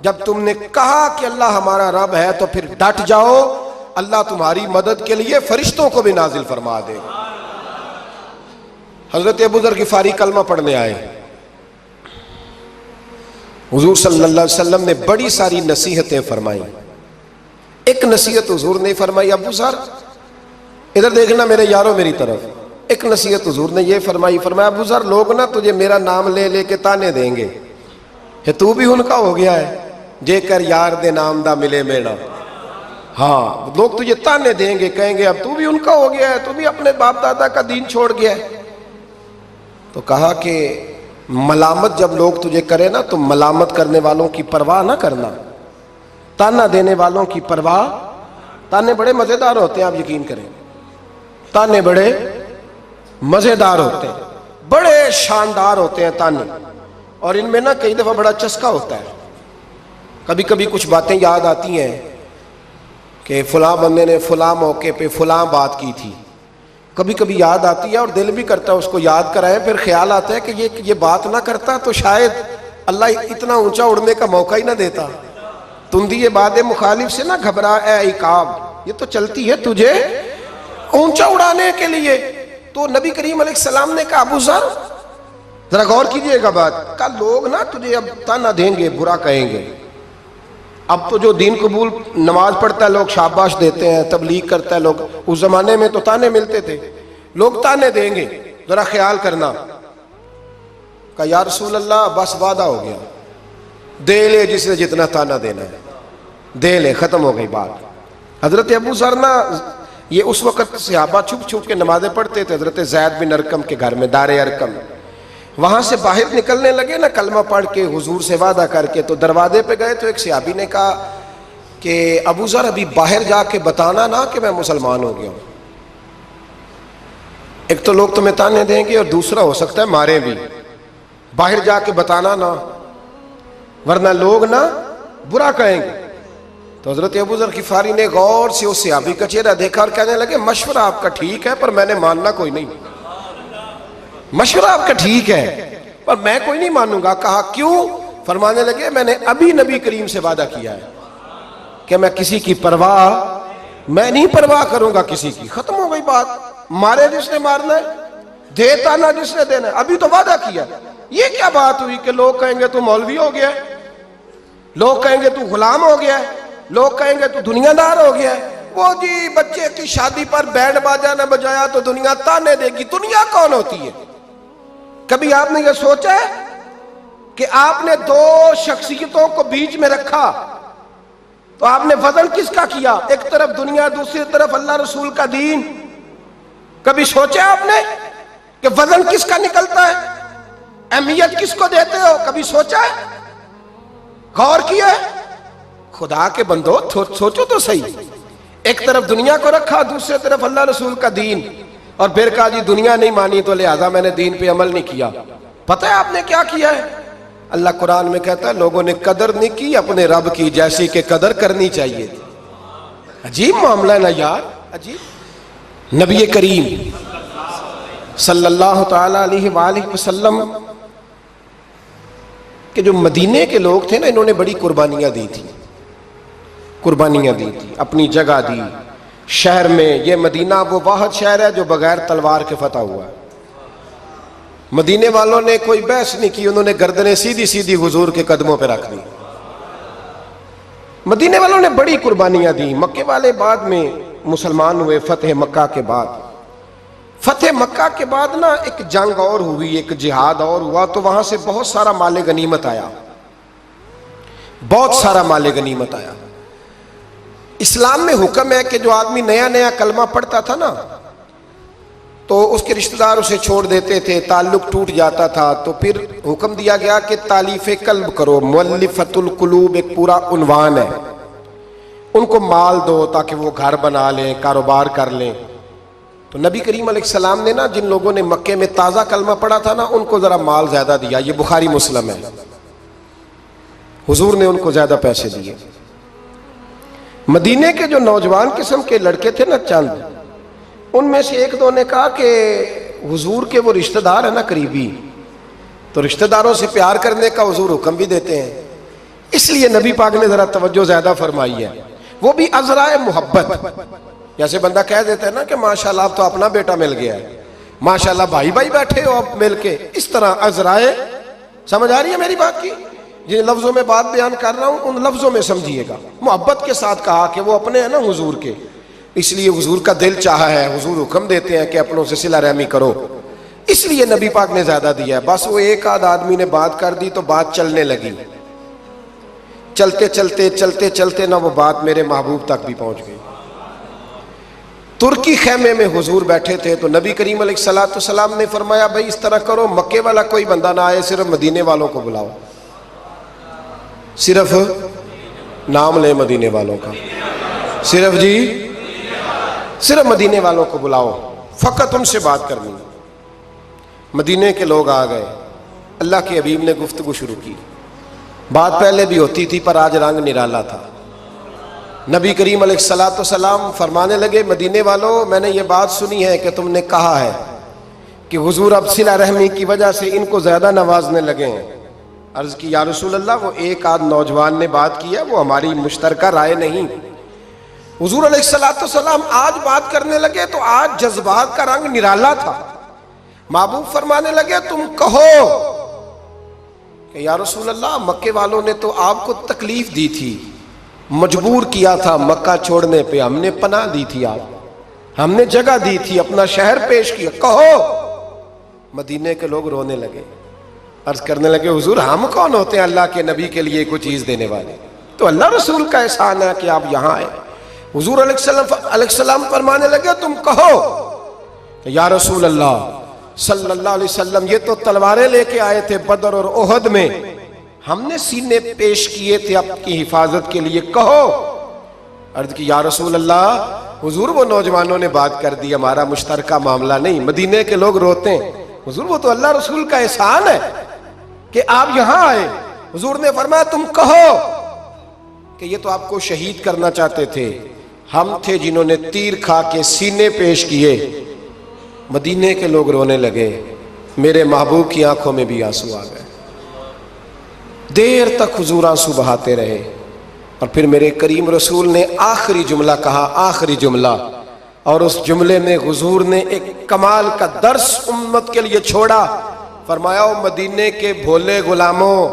جب تم نے کہا کہ اللہ ہمارا رب ہے تو پھر ڈٹ جاؤ، اللہ تمہاری مدد کے لیے فرشتوں کو بھی نازل فرما دے. حضرت ابو ذر غفاری کلمہ پڑھنے آئے، حضور صلی اللہ علیہ وسلم نے بڑی ساری نصیحتیں فرمائی. ایک نصیحت حضور نے فرمائی، ابو ذر ادھر دیکھنا میرے یارو میری طرف. ایک نصیحت حضور نے یہ فرمائی، فرمایا ابو ذر لوگ نا تجھے میرا نام لے لے کے تانے دیں گے کہ تو بھی ان کا ہو گیا ہے، جے کر یار دے نام دا ملے میڑا. ہاں لوگ تجھے تانے دیں گے، کہیں گے اب تو بھی ان کا ہو گیا ہے، تو بھی اپنے باپ دادا کا دین چھوڑ گیا ہے. تو کہا کہ ملامت جب لوگ تجھے کرے نا تو ملامت کرنے والوں کی پرواہ نہ کرنا، تانا دینے والوں کی پرواہ. تانے بڑے مزیدار ہوتے ہیں، آپ یقین کریں، تانے بڑے مزیدار ہوتے ہیں، بڑے شاندار ہوتے ہیں تانے. اور ان میں نا کئی دفعہ بڑا چسکا ہوتا ہے. کبھی کبھی کچھ باتیں یاد آتی ہیں کہ فلاں بندے نے فلاں موقع پہ فلاں بات کی تھی، کبھی کبھی یاد آتی ہے اور دل بھی کرتا ہے اس کو یاد کرائیں. پھر خیال آتا ہے کہ یہ بات نہ کرتا تو شاید اللہ اتنا اونچا اڑنے کا موقع ہی نہ دیتا. تندی یہ بات مخالف سے نہ گھبرا اے عقاب، یہ تو چلتی ہے تجھے اونچا اڑانے کے لیے. تو نبی کریم علیہ السلام نے کہا ابو ذر ذرا غور کیجئے گا بات کا، لوگ نا تجھے اب تانا دیں گے، برا کہیں گے. اب تو جو دین قبول نماز پڑھتا ہے لوگ شاباش دیتے ہیں، تبلیغ کرتا ہے لوگ، اس زمانے میں تو تانے ملتے تھے، لوگ تانے دیں گے، ذرا خیال کرنا. کہا یا رسول اللہ بس وعدہ ہو گیا، دے لے جس نے جتنا تانا دینا ہے دے لے، ختم ہو گئی بات. حضرت ابو ذر نا یہ اس وقت صحابہ چھپ چھپ کے نمازیں پڑھتے تھے حضرت زید بن ارقم کے گھر میں، دار ارقم. وہاں سے باہر نکلنے لگے نا کلمہ پڑھ کے حضور سے وعدہ کر کے، تو دروازے پہ گئے تو ایک صحابی نے کہا کہ ابو ذر ابھی باہر جا کے بتانا نا کہ میں مسلمان ہو گیا ہوں، ایک تو لوگ تمہیں تانے دیں گے اور دوسرا ہو سکتا ہے مارے بھی، باہر جا کے بتانا نا ورنہ لوگ نا برا کہیں گے۔ تو حضرت ابو ذر غفاری نے غور سے اس صحابی کا چہرہ دیکھا اور کہنے لگے مشورہ آپ کا ٹھیک ہے پر میں نے ماننا کوئی نہیں، مشورہ آپ کا ٹھیک ہے پر میں کوئی نہیں مانوں گا۔ کہا کیوں؟ فرمانے لگے میں نے ابھی نبی کریم سے وعدہ کیا ہے کہ میں کسی کی پرواہ میں نہیں پرواہ کروں گا کسی کی، ختم ہو گئی بات، مارے جس نے مارنا ہے، دیتا نہ جس نے دینا ہے، ابھی تو وعدہ کیا۔ یہ کیا بات ہوئی کہ لوگ کہیں گے تو مولوی ہو گیا ہے، لوگ کہیں گے تو غلام ہو گیا ہے، لوگ کہیں گے تو دنیا دار ہو گیا ہے، وہ جی بچے کی شادی پر بینڈ باجا نہ بجایا تو دنیا تانے دے گی۔ دنیا کون ہوتی ہے؟ کبھی آپ نے یہ سوچا ہے کہ آپ نے دو شخصیتوں کو بیچ میں رکھا تو آپ نے وزن کس کا کیا؟ ایک طرف دنیا، دوسری طرف اللہ رسول کا دین۔ کبھی سوچا آپ نے کہ وزن کس کا نکلتا ہے؟ اہمیت کس کو دیتے ہو؟ کبھی سوچا ہے؟ غور کیا ہے؟ خدا کے بندو سوچو تو صحیح، ایک طرف دنیا کو رکھا، دوسری طرف اللہ رسول کا دین، اور پھر کہا جی دنیا نہیں مانی تو لہذا میں نے دین پہ عمل نہیں کیا۔ پتہ ہے آپ نے کیا کیا ہے؟ اللہ قرآن میں کہتا ہے لوگوں نے قدر نہیں کی اپنے رب کی جیسی کہ قدر کرنی چاہیے تھی۔ عجیب معاملہ ہے نا یار، عجیب۔ نبی کریم صلی اللہ تعالی علیہ وآلہ وسلم کہ جو مدینے کے لوگ تھے نا، انہوں نے بڑی قربانیاں دی تھی، قربانیاں دی تھی، اپنی جگہ دی شہر میں۔ یہ مدینہ وہ واحد شہر ہے جو بغیر تلوار کے فتح ہوا ہے۔ مدینے والوں نے کوئی بحث نہیں کی، انہوں نے گردنیں سیدھی سیدھی حضور کے قدموں پہ رکھ دی۔ مدینے والوں نے بڑی قربانیاں دی۔ مکے والے بعد میں مسلمان ہوئے فتح مکہ کے بعد۔ فتح مکہ کے بعد نا ایک جنگ اور ہوئی، ایک جہاد اور ہوا، تو وہاں سے بہت سارا مال غنیمت آیا، بہت سارا مال غنیمت آیا۔ اسلام میں حکم ہے کہ جو آدمی نیا نیا کلمہ پڑھتا تھا نا تو اس کے رشتہ دار اسے چھوڑ دیتے تھے، تعلق ٹوٹ جاتا تھا، تو پھر حکم دیا گیا کہ تالیف قلب کرو، مؤلفۃ القلوب ایک پورا عنوان ہے، ان کو مال دو تاکہ وہ گھر بنا لیں، کاروبار کر لیں۔ تو نبی کریم علیہ السلام نے نا جن لوگوں نے مکے میں تازہ کلمہ پڑھا تھا نا ان کو ذرا مال زیادہ دیا، یہ بخاری مسلم ہے، حضور نے ان کو زیادہ پیسے دیے۔ مدینے کے جو نوجوان قسم کے لڑکے تھے نا چند، ان میں سے ایک دو نے کہا کہ حضور کے وہ رشتہ دار ہیں نا قریبی، تو رشتہ داروں سے پیار کرنے کا حضور حکم بھی دیتے ہیں، اس لیے نبی پاک نے ذرا توجہ زیادہ فرمائی ہے، وہ بھی عذرائے محبت۔ جیسے بندہ کہہ دیتا ہے نا کہ ماشاءاللہ اب تو اپنا بیٹا مل گیا ہے، ماشاءاللہ بھائی بھائی بیٹھے ہو اب مل کے، اس طرح عذرائے، سمجھ آ رہی ہے میری بات کی؟ جن لفظوں میں بات بیان کر رہا ہوں ان لفظوں میں سمجھیے گا، محبت کے ساتھ کہا کہ وہ اپنے ہیں نا حضور کے، اس لیے حضور کا دل چاہا ہے، حضور حکم دیتے ہیں کہ اپنوں سے صلہ رحمی کرو، اس لیے نبی پاک نے زیادہ دیا ہے۔ بس وہ ایک آدھ آدمی نے بات کر دی تو بات چلنے لگی، چلتے چلتے چلتے چلتے نہ وہ بات میرے محبوب تک بھی پہنچ گئی۔ ترکی خیمے میں حضور بیٹھے تھے تو نبی کریم علیہ السلام نے فرمایا بھائی اس طرح کرو، مکے والا کوئی بندہ نہ آئے، صرف مدینے والوں کو بلاؤ، صرف نام لے مدینے والوں کا، صرف جی صرف مدینے والوں کو بلاؤ، فقط ان سے بات کرنی۔ مدینے کے لوگ آ گئے، اللہ کے حبیب نے گفتگو شروع کی، بات پہلے بھی ہوتی تھی پر آج رنگ نرالا تھا۔ نبی کریم علیہ السلام فرمانے لگے مدینے والوں، میں نے یہ بات سنی ہے کہ تم نے کہا ہے کہ حضور اب صلہ رحمی کی وجہ سے ان کو زیادہ نوازنے لگے ہیں۔ عرض کی یا رسول اللہ وہ ایک آدھ نوجوان نے بات کی ہے، وہ ہماری مشترکہ رائے نہیں۔ حضور علیہ السلام آج بات کرنے لگے تو آج جذبات کا رنگ نرالا تھا۔ محبوب فرمانے لگے تم کہو کہ یا رسول اللہ مکے والوں نے تو آپ کو تکلیف دی تھی، مجبور کیا تھا مکہ چھوڑنے پہ، ہم نے پناہ دی تھی، آپ ہم نے جگہ دی تھی، اپنا شہر پیش کیا، کہو۔ مدینے کے لوگ رونے لگے، عرض کرنے لگے حضور ہم کون ہوتے ہیں اللہ کے نبی کے لیے کوئی چیز دینے والے، تو اللہ رسول کا احسان ہے کہ آپ یہاں آئے۔ حضور علیہ السلام فرمانے لگے تم کہو کہ یا رسول اللہ صلی اللہ علیہ وسلم یہ تو تلواریں لے کے آئے تھے بدر اور احد میں، ہم نے سینے پیش کیے تھے آپ کی حفاظت کے لیے، کہو۔ عرض کی یا رسول اللہ، حضور وہ نوجوانوں نے بات کر دی، ہمارا مشترکہ معاملہ نہیں، مدینے کے لوگ روتے ہیں۔ حضور وہ تو اللہ رسول کا احسان ہے کہ آپ یہاں آئے۔ حضور نے فرمایا تم کہو کہ یہ تو آپ کو شہید کرنا چاہتے تھے، ہم تھے جنہوں نے تیر کھا کے سینے پیش کیے۔ مدینے کے لوگ رونے لگے، میرے محبوب کی آنکھوں میں بھی آنسو آ گئے۔ دیر تک حضور آنسو بہاتے رہے، اور پھر میرے کریم رسول نے آخری جملہ کہا، آخری جملہ، اور اس جملے میں حضور نے ایک کمال کا درس امت کے لیے چھوڑا۔ فرمایا او مدینے کے بھولے غلاموں،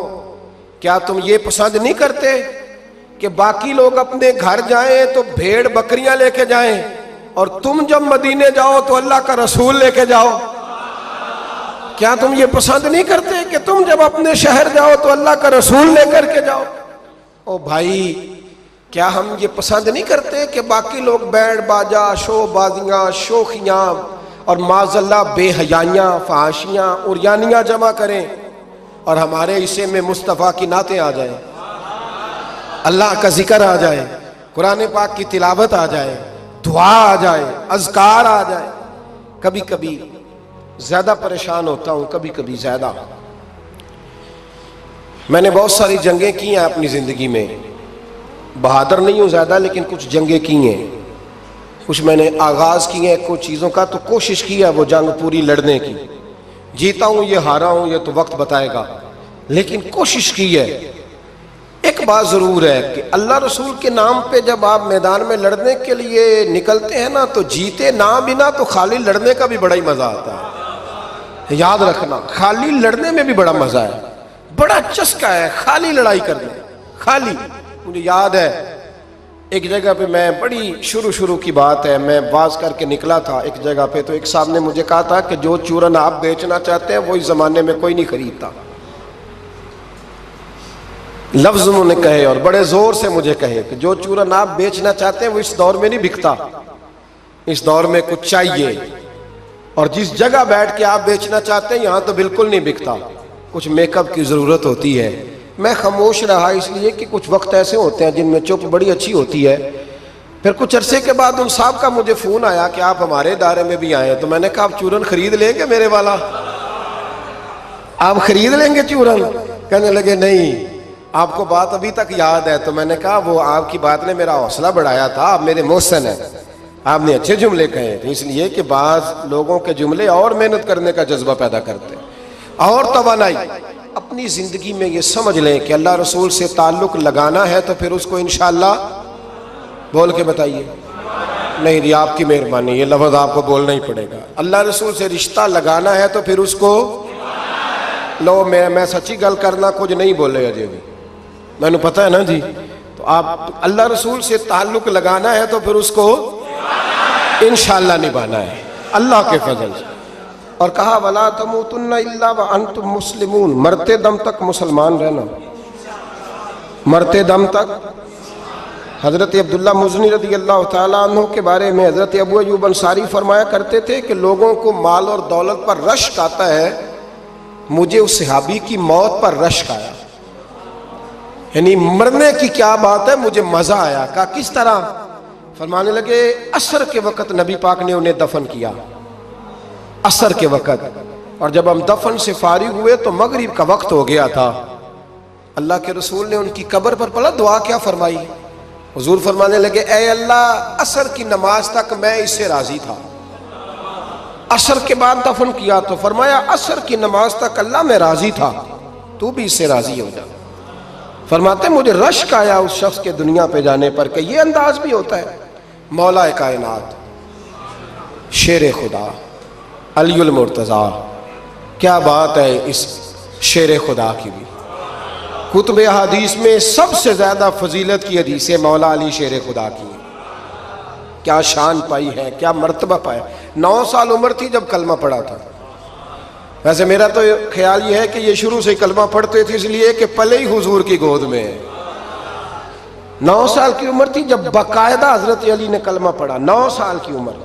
کیا تم یہ پسند نہیں کرتے کہ باقی لوگ اپنے گھر جائیں تو بھیڑ بکریاں لے کے جائیں، اور تم جب مدینے جاؤ تو اللہ کا رسول لے کے جاؤ؟ کیا تم یہ پسند نہیں کرتے کہ تم جب اپنے شہر جاؤ تو اللہ کا رسول لے کر کے جاؤ؟ او بھائی، کیا ہم یہ پسند نہیں کرتے کہ باقی لوگ بینڈ باجا، شو بازیاں، شوخیاں اور معاذ اللہ بے حیائیاں، فحاشیاں، عریانیاں جمع کریں، اور ہمارے حصے میں مصطفیٰ کی نعتیں آ جائیں، اللہ کا ذکر آ جائے، قرآن پاک کی تلاوت آ جائے، دعا آ جائے، اذکار آ جائے؟ کبھی کبھی زیادہ پریشان ہوتا ہوں، کبھی کبھی زیادہ۔ میں نے بہت ساری جنگیں کی ہیں اپنی زندگی میں، بہادر نہیں ہوں زیادہ، لیکن کچھ جنگیں کی ہیں، کچھ میں نے آغاز کی ہیں کچھ چیزوں کا، تو کوشش کی ہے وہ جنگ پوری لڑنے کی۔ جیتا ہوں یہ ہارا ہوں یہ تو وقت بتائے گا، لیکن کوشش کی ہے۔ ایک بات ضرور ہے کہ اللہ رسول کے نام پہ جب آپ میدان میں لڑنے کے لیے نکلتے ہیں نا، تو جیتے نہ بنا تو خالی لڑنے کا بھی بڑا ہی مزہ آتا ہے۔ یاد رکھنا، خالی لڑنے میں بھی بڑا مزہ ہے، بڑا چسکا ہے خالی لڑائی کرنے، خالی۔ مجھے یاد ہے ایک جگہ پہ، میں بڑی شروع کی بات ہے، میں باز کر کے نکلا تھا ایک جگہ پہ، تو ایک صاحب نے مجھے کہا تھا کہ جو چورن آپ بیچنا چاہتے ہیں وہ اس زمانے میں کوئی نہیں خریدتا۔ لفظ انہوں نے کہے اور بڑے زور سے مجھے کہے کہ جو چورن آپ بیچنا چاہتے ہیں وہ اس دور میں نہیں بکتا، اس دور میں کچھ چاہیے، اور جس جگہ بیٹھ کے آپ بیچنا چاہتے ہیں یہاں تو بالکل نہیں بکتا، کچھ میک اپ کی ضرورت ہوتی ہے۔ میں خاموش رہا اس لیے کہ کچھ وقت ایسے ہوتے ہیں جن میں چپ بڑی اچھی ہوتی ہے۔ پھر کچھ عرصے کے بعد ان صاحب کا مجھے فون آیا کہ آپ ہمارے ادارے میں بھی آئے، تو میں نے کہا آپ چورن خرید لیں گے میرے والا؟ آپ خرید لیں گے چورن؟ کہنے لگے نہیں، آپ کو بات ابھی تک یاد ہے؟ تو میں نے کہا وہ آپ کی بات نے میرا حوصلہ بڑھایا تھا، آپ میرے محسن ہیں، آپ نے اچھے جملے کہے تھے، اس لیے کہ بعض لوگوں کے جملے اور محنت کرنے کا جذبہ پیدا کرتے ہیں اور توانائی۔ اپنی زندگی میں یہ سمجھ لیں کہ اللہ رسول سے تعلق لگانا ہے تو پھر اس کو انشاءاللہ بول کے بتائیے، نہیں جی آپ کی مہربانی، یہ لفظ آپ کو بولنا ہی پڑے گا۔ اللہ رسول سے رشتہ لگانا ہے تو پھر اس کو لو، میں سچی گل کرنا کچھ نہیں بولے اجے بھی، میں نے پتہ ہے نا جی۔ تو آپ اللہ رسول سے تعلق لگانا ہے تو پھر اس کو انشاءاللہ نبھانا ہے اللہ کے فضل سے۔ اور کہا وَلَا تَمُوتُنَّ إِلَّا وَأَنْتُمْ مُسْلِمُونَ، مرتے دم تک مسلمان رہنا، مرتے دم تک۔ حضرت عبداللہ مزنی رضی اللہ تعالیٰ عنہ کے بارے میں حضرت ابو ایوب انصاری فرمایا کرتے تھے کہ لوگوں کو مال اور دولت پر رشک آتا ہے، مجھے اس صحابی کی موت پر رشک آیا، یعنی مرنے کی کیا بات ہے، مجھے مزہ آیا۔ کہا کس طرح؟ فرمانے لگے عصر کے وقت نبی پاک نے انہیں دفن کیا، عصر کے وقت، اور جب ہم دفن سے فارغ ہوئے تو مغرب کا وقت ہو گیا تھا۔ اللہ کے رسول نے ان کی قبر پر پڑھا دعا کیا فرمائی؟ حضور فرمانے لگے اے اللہ عصر کی نماز تک میں اس سے راضی تھا، عصر کے بعد دفن کیا تو فرمایا عصر کی نماز تک اللہ میں راضی تھا، تو بھی اس سے راضی ہو جا۔ فرماتے مجھے رشک آیا اس شخص کے دنیا پہ جانے پر کہ یہ انداز بھی ہوتا ہے۔ مولا کائنات، شیر خدا، علی المرتضیٰ، کیا بات ہے اس شیر خدا کی بھی۔ کتب حدیث میں سب سے زیادہ فضیلت کی حدیث مولا علی شیر خدا کی، کیا شان پائی ہے، کیا مرتبہ پایا۔ 9 سال عمر تھی جب کلمہ پڑھا تھا۔ ویسے میرا تو خیال یہ ہے کہ یہ شروع سے کلمہ پڑھتے تھے اس لیے کہ پلے ہی حضور کی گود میں ہے۔ 9 سال کی عمر تھی جب باقاعدہ حضرت علی نے کلمہ پڑھا، 9 سال کی عمر۔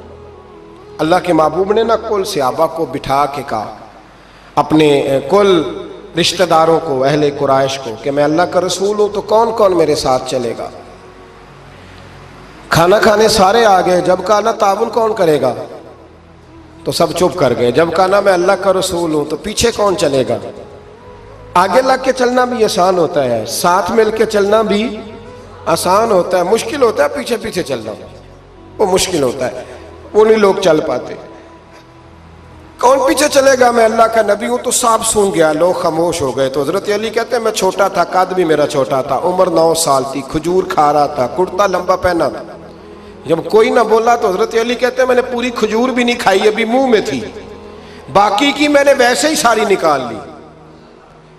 اللہ کے محبوب نے نہ کل صحابہ کو بٹھا کے کہا، اپنے کل رشتہ داروں کو، اہل قریش کو، کہ میں اللہ کا رسول ہوں تو کون کون میرے ساتھ چلے گا؟ کھانا کھانے سارے آ گئے، جب کہا نا تعاون کون کرے گا تو سب چپ کر گئے، جب کہا نا میں اللہ کا رسول ہوں تو پیچھے کون چلے گا؟ آگے لگ کے چلنا بھی آسان ہوتا ہے، ساتھ مل کے چلنا بھی آسان ہوتا ہے، مشکل ہوتا ہے پیچھے پیچھے چلنا، وہ مشکل ہوتا ہے، وہ نہیں لوگ چل پاتے۔ کون پیچھے چلے گا؟ میں اللہ کا نبی ہوں۔ تو صاحب سن گیا، لوگ خاموش ہو گئے۔ تو حضرت علی کہتے ہیں میں چھوٹا تھا، قد بھی میرا چھوٹا تھا، عمر 9 سال تھی، کھجور کھا رہا تھا، کرتا لمبا پہنا تھا۔ جب کوئی نہ بولا تو حضرت علی کہتے ہیں میں نے پوری کھجور بھی نہیں کھائی، ابھی منہ میں تھی، باقی کی میں نے ویسے ہی ساری نکال لی،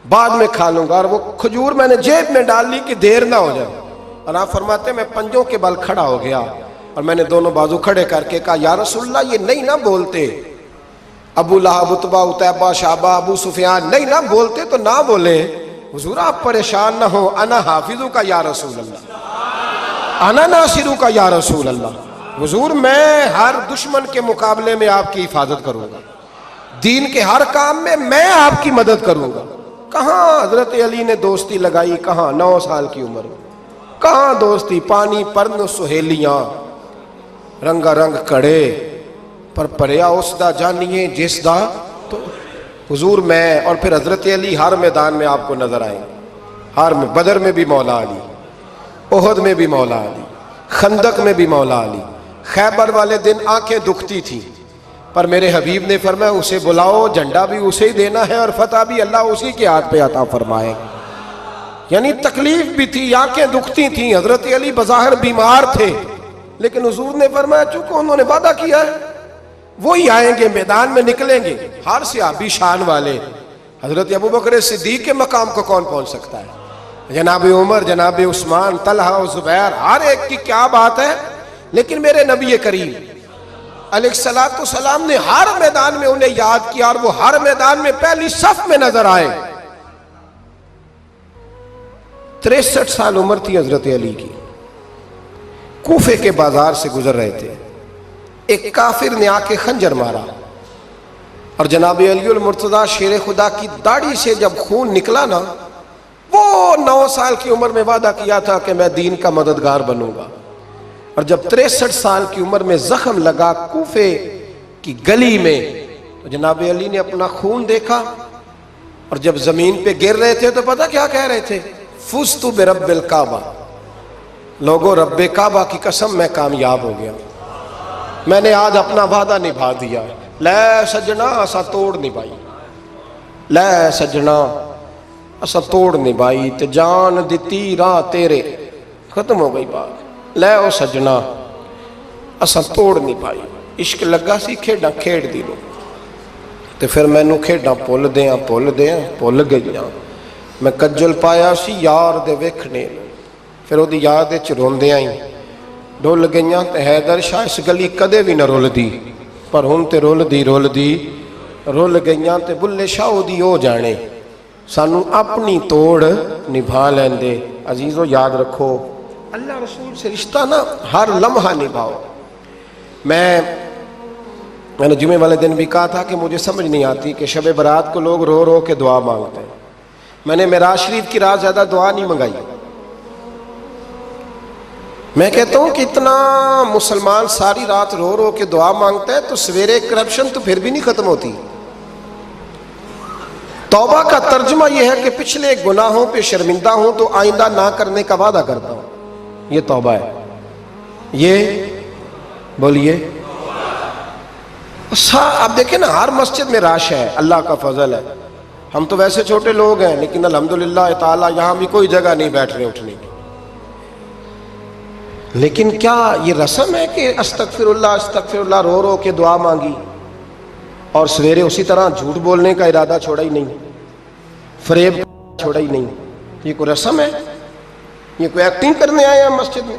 بعد میں کھا لوں گا، اور وہ کھجور میں نے جیب میں ڈال لی کہ دیر نہ ہو جائے۔ اور آپ فرماتے ہیں میں پنجوں کے بل کھڑا ہو گیا اور میں نے دونوں بازو کھڑے کر کے کہا یا رسول اللہ یہ نہیں نہ بولتے، ابو لہب، عتبہ، عتیبہ، شعبہ، ابو سفیان نہیں نہ بولتے تو نہ بولیں، حضور آپ پریشان نہ ہو، انا حافظو کا یا رسول اللہ، انا ناصرو کا یا رسول اللہ، حضور میں ہر دشمن کے مقابلے میں آپ کی حفاظت کروں گا، دین کے ہر کام میں آپ کی مدد کروں گا۔ کہاں حضرت علی نے دوستی لگائی؟ کہاں 9 سال کی عمر میں کہاں دوستی؟ پانی پرن سہیلیاں، رنگا رنگ کڑے پر پریا اس دا جانیے جس دا تو حضور میں۔ اور پھر حضرت علی ہر میدان میں آپ کو نظر آئیں گے، ہر میں، بدر میں بھی مولا علی، احد میں بھی مولا علی، خندق میں بھی مولا علی۔ خیبر والے دن آنکھیں دکھتی تھیں، پر میرے حبیب نے فرمایا اسے بلاؤ، جھنڈا بھی اسے ہی دینا ہے اور فتح بھی اللہ اسی کے ہاتھ پہ عطا فرمائے۔ یعنی تکلیف بھی تھی، آنکھیں دکھتی تھیں، حضرت علی بظاہر بیمار تھے، لیکن حضور نے فرمایا چونکہ انہوں نے وعدہ کیا ہے وہی آئیں گے، میدان میں نکلیں گے۔ ہر صحابی شان والے، حضرت ابوبکر صدیق کے مقام کو کون پہنچ سکتا ہے؟ جناب عمر، جناب عثمان، طلحہ و زبیر، ہر ایک کی کیا بات ہے، لیکن میرے نبی کریم علیہ الصلوۃ والسلام نے ہر میدان میں انہیں یاد کیا، اور وہ ہر میدان میں پہلی صف میں نظر آئے۔ 63 سال عمر تھی حضرت علی کی، کوفے کے بازار سے گزر رہے تھے، ایک کافر نے آ کے خنجر مارا، اور جناب علی المرتضیٰ شیر خدا کی داڑھی سے جب خون نکلا نا، وہ 9 سال کی عمر میں وعدہ کیا تھا کہ میں دین کا مددگار بنوں گا، اور جب 63 سال کی عمر میں زخم لگا کوفے کی گلی میں، تو جناب علی نے اپنا خون دیکھا، اور جب زمین پہ گر رہے تھے تو پتہ کیا کہہ رہے تھے؟ فزت برب الکعبہ، لوگوں رب کعبہ کی قسم میں کامیاب ہو گیا، میں نے آج اپنا وعدہ نبھا دیا، لے سجنا اسا توڑ نبھائی، لے سجنا اسا توڑ نبھائی، تے جان دتی راہ تیرے، ختم ہو گئی بات، لے او سجنا اسا توڑ نبھائی، عشق لگا سی کھیڈاں کھیڑ دی لو، تے پھر مینوں کھیڈاں بھول گئیاں، میں کجل پایا سی یار دے ویکھنے، پھر وہ یاد روندیاں ہی ڈول گئیاں، تے حیدر شاہ اس گلی کدے بھی نہ رول دی، پر ہن تے رول گئیاں، تے بلے شاہ دی ہو جانے، سانو اپنی توڑ نبھا لیندے۔ عزیزو یاد رکھو، اللہ رسول سے رشتہ نا ہر لمحہ نبھاؤ۔ میں نے جمعے والے دن بھی کہا تھا کہ مجھے سمجھ نہیں آتی کہ شب برات کو لوگ رو رو کے دعا مانگتے ہیں، میں نے معراج شریف کی رات زیادہ دعا نہیں منگائی۔ میں کہتا ہوں کہ اتنا مسلمان ساری رات رو رو کے دعا مانگتا ہے تو سویرے کرپشن تو پھر بھی نہیں ختم ہوتی۔ توبہ کا ترجمہ یہ ہے کہ پچھلے گناہوں پہ شرمندہ ہوں تو آئندہ نہ کرنے کا وعدہ کرتا ہوں، یہ توبہ ہے۔ یہ بولیے، آپ دیکھیں نا ہر مسجد میں رش ہے، اللہ کا فضل ہے، ہم تو ویسے چھوٹے لوگ ہیں لیکن الحمدللہ تعالی یہاں بھی کوئی جگہ نہیں بیٹھنے اٹھنے کی، لیکن کیا یہ رسم ہے کہ استغفر اللہ رو رو کے دعا مانگی اور سویرے اسی طرح جھوٹ بولنے کا ارادہ چھوڑا ہی نہیں، فریب چھوڑا ہی نہیں؟ یہ کوئی رسم ہے؟ یہ کوئی ایکٹنگ کرنے آئے ہیں مسجد میں؟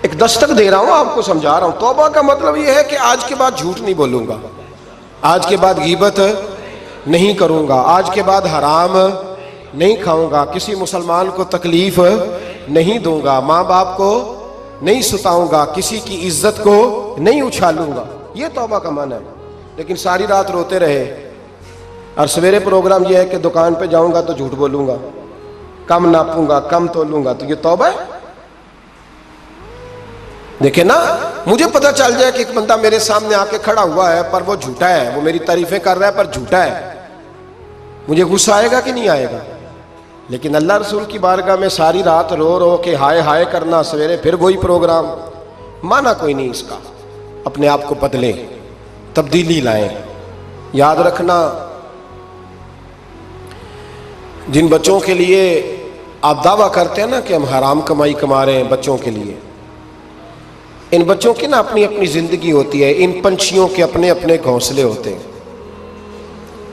ایک دستک دے رہا ہوں، آپ کو سمجھا رہا ہوں۔ توبہ کا مطلب یہ ہے کہ آج کے بعد جھوٹ نہیں بولوں گا، آج کے بعد غیبت نہیں کروں گا، آج کے بعد حرام نہیں کھاؤں گا، کسی مسلمان کو تکلیف نہیں دوں گا، ماں باپ کو نہیں ستاؤں گا، کسی کی عزت کو نہیں اچھالوں گا، یہ توبہ کا معنی ہے۔ لیکن ساری رات روتے رہے اور سویرے پروگرام یہ ہے کہ دکان پہ جاؤں گا تو جھوٹ بولوں گا، کم ناپوں گا، کم تولوں گا، تو یہ توبہ ہے؟ دیکھیں نا، مجھے پتہ چل جائے کہ ایک بندہ میرے سامنے آ کے کھڑا ہوا ہے پر وہ جھوٹا ہے، وہ میری تعریفیں کر رہا ہے پر جھوٹا ہے، مجھے غصہ آئے گا کہ نہیں آئے گا؟ لیکن اللہ رسول کی بارگاہ میں ساری رات رو رو کے ہائے ہائے کرنا، سویرے پھر وہی پروگرام، مانا کوئی نہیں اس کا۔ اپنے آپ کو بدلیں، تبدیلی لائیں۔ یاد رکھنا، جن بچوں کے لیے آپ دعویٰ کرتے ہیں نا کہ ہم حرام کمائی کما رہے ہیں بچوں کے لیے، ان بچوں کی نا اپنی اپنی زندگی ہوتی ہے، ان پنچھیوں کے اپنے اپنے گھونسلے ہوتے ہیں،